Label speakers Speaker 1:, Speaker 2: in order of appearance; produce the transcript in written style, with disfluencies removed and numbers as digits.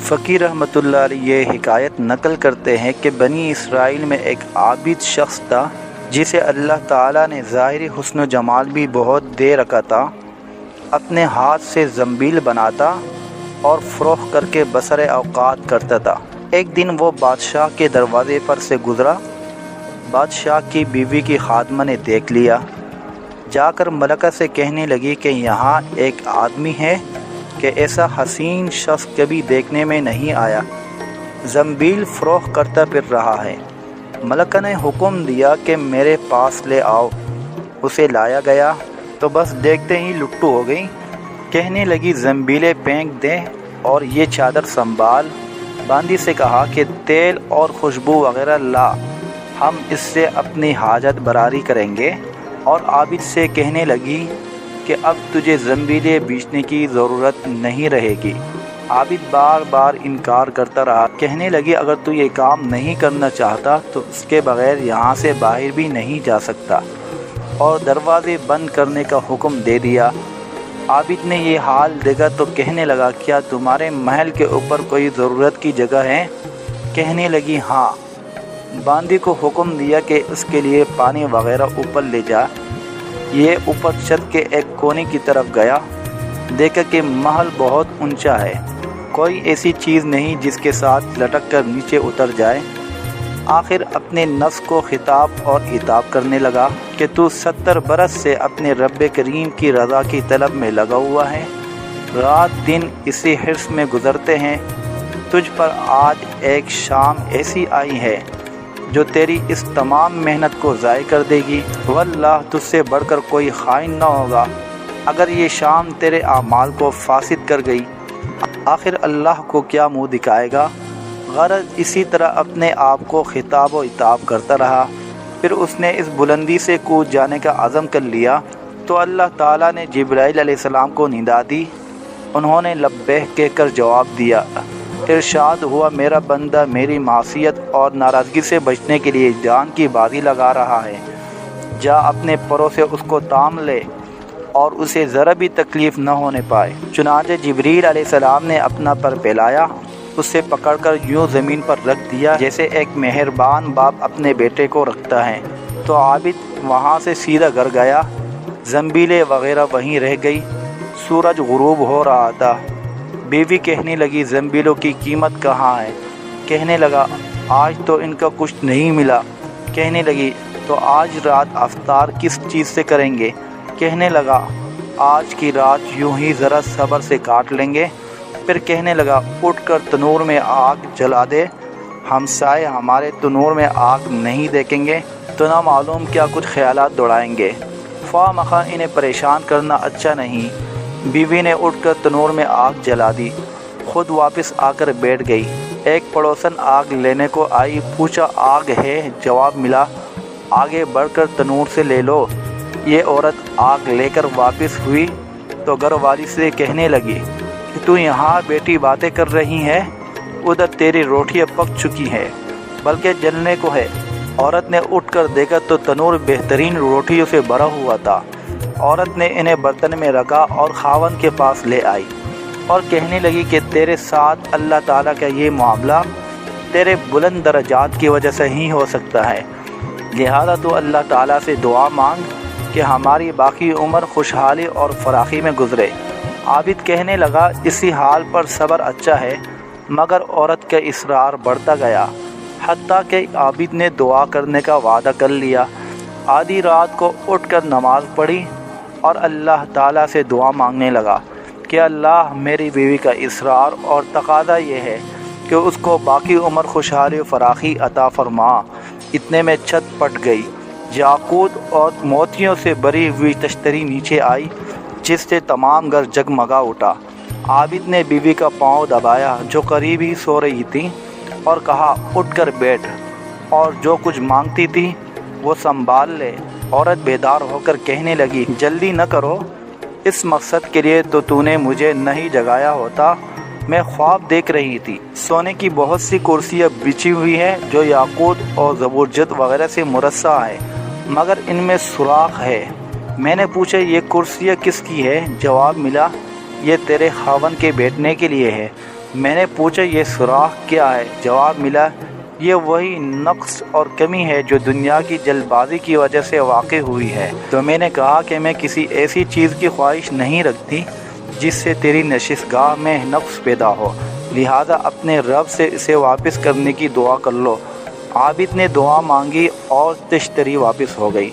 Speaker 1: फ़कीर रहमतुल्लाह अलैह ये हिकायत नकल करते हैं कि बनी इसराइल में एक आबिद शख्स था जिसे अल्लाह ताला ने ज़ाहिरी हुस्न जमाल भी बहुत दे रखा था। अपने हाथ से ज़ंबील बनाता और फ़रोख्त करके बसर औकात करता था। एक दिन वो बादशाह के दरवाज़े पर से गुज़रा। बादशाह की बीवी की खादमा ने देख लिया। जाकर मलका से कहने लगी कि यहाँ एक आदमी है कि ऐसा हसीन शख्स कभी देखने में नहीं आया, ज़ंबील फ़रोख्त करता फिर रहा है। मलका ने हुक्म दिया कि मेरे पास ले आओ। उसे लाया गया तो बस देखते ही लुट्टू हो गई। कहने लगी ज़ंबीलें फेंक दें और ये चादर संभाल। बांदी से कहा कि तेल और खुशबू वगैरह ला, हम इससे अपनी हाजत बरारी करेंगे। और आबिद से कहने लगी कि अब तुझे ज़ंबीलें बेचने की ज़रूरत नहीं रहेगी। आबिद बार बार इनकार करता रहा। कहने लगी अगर तू ये काम नहीं करना चाहता तो उसके बग़ैर यहाँ से बाहर भी नहीं जा सकता, और दरवाज़े बंद करने का हुक्म दे दिया। आबिद ने ये हाल देखा तो कहने लगा क्या तुम्हारे महल के ऊपर कोई ज़रूरत की जगह है? कहने लगी हाँ। बांदी को हुक्म दिया कि उसके लिए पानी वगैरह ऊपर ले जा। ये ऊपर छत के एक कोने की तरफ गया। देखा कि महल बहुत ऊंचा है, कोई ऐसी चीज़ नहीं जिसके साथ लटक कर नीचे उतर जाए। आखिर अपने नफ्स को खिताब और इताब करने लगा कि तू 70 बरस से अपने रब्बे करीम की रज़ा की तलब में लगा हुआ है। रात दिन इसी हिर्स में गुज़रते हैं। तुझ पर आज एक शाम ऐसी आई है जो तेरी इस तमाम मेहनत को ज़ाय कर देगी। वल्लाह तुझसे बढ़कर कोई खाइन न होगा अगर ये शाम तेरे आमाल को फासिद कर गई। आखिर अल्लाह को क्या मुँह दिखाएगा। गरज इसी तरह अपने आप को खिताब व इताब करता रहा। फिर उसने इस बुलंदी से कूद जाने का अज़म कर लिया तो अल्लाह ताला ने जिब्राइल अलैहिस्सलाम को निदा दी। उन्होंने लब्बैक कहकर जवाब दिया। इरशाद हुआ मेरा बंदा मेरी मासियत और नाराज़गी से बचने के लिए जान की बाजी लगा रहा है। जा अपने परों से उसको ताम ले और उसे ज़रा भी तकलीफ़ न होने पाए। चुनांचे जिब्रील अलैहिस्सलाम ने अपना पर फैलाया, उसे पकड़कर यूँ ज़मीन पर रख दिया जैसे एक मेहरबान बाप अपने बेटे को रखता है। तो आबिद वहाँ से सीधा घर गया। ज़ंबीलें वग़ैरह वहीं रह गई। सूरज गुरूब हो रहा था। बीवी कहने लगी ज़ंबीलों की कीमत कहाँ है? कहने लगा आज तो इनका कुछ नहीं मिला। कहने लगी तो आज रात अफ्तार किस चीज़ से करेंगे? कहने लगा आज की रात यूं ही ज़रा सब्र से काट लेंगे। फिर कहने लगा उठकर तनूर में आग जला दे, हमसाए हमारे तनूर में आग नहीं देखेंगे तो ना मालूम क्या कुछ ख्यालात दौड़ाएंगे। ख्वाह इन्हें परेशान करना अच्छा नहीं। बीवी ने उठकर तनूर में आग जला दी, खुद वापस आकर बैठ गई। एक पड़ोसन आग लेने को आई, पूछा आग है? जवाब मिला आगे बढ़कर तनूर से ले लो। ये औरत आग लेकर वापस हुई तो घर वाली से कहने लगी कि तू यहाँ बैठी बातें कर रही है, उधर तेरी रोटियाँ पक चुकी हैं बल्कि जलने को है। औरत ने उठकर देखा तो तनूर बेहतरीन रोटियों से भरा हुआ था। औरत ने इन्हें बर्तन में रखा और खावन के पास ले आई और कहने लगी कि तेरे साथ अल्लाह ताला का ये मामला तेरे बुलंद दर्जात की वजह से ही हो सकता है। लिहाजा तो अल्लाह ताला से दुआ मांग कि हमारी बाकी उम्र खुशहाली और फराखी में गुजरे। आबिद कहने लगा इसी हाल पर सब्र अच्छा है, मगर औरत का इसरार बढ़ता गया हत्ता कि आबिद ने दुआ करने का वादा कर लिया। आधी रात को उठकर नमाज पढ़ी और अल्लाह ताला से दुआ मांगने लगा कि अल्लाह मेरी बीवी का इसरार और तकाज़ा ये है कि उसको बाकी उम्र खुशहाली और फराखी अता फरमा। इतने में छत फट गई। याकूत और मोतियों से भरी हुई तश्तरी नीचे आई जिससे तमाम घर जगमगा उठा। आबिद ने बीवी का पाँव दबाया जो करीब ही सो रही थी और कहा उठकर बैठ और जो कुछ मांगती थी वो संभाल ले। औरत बेदार होकर कहने लगी जल्दी न करो, इस मकसद के लिए तो तूने मुझे नहीं जगाया होता। मैं ख्वाब देख रही थी। सोने की बहुत सी कुर्सियाँ बिछी हुई हैं जो याकूत और ज़बरजद वगैरह से मुरस्सा है, मगर इनमें सुराख है। मैंने पूछा ये कुर्सियाँ किसकी है? जवाब मिला ये तेरे खावन के बैठने के लिए है। میں نے پوچھا یہ سوراخ کیا ہے؟ جواب ملا یہ وہی نقص اور کمی ہے جو دنیا کی جلد بازی کی وجہ سے واقع ہوئی ہے۔ تو میں نے کہا کہ میں کسی ایسی چیز کی خواہش نہیں رکھتی جس سے تیری نشستگاہ میں نقص پیدا ہو، لہذا اپنے رب سے اسے واپس کرنے کی دعا کر لو۔ عابد نے دعا مانگی اور تشتری واپس ہو گئی۔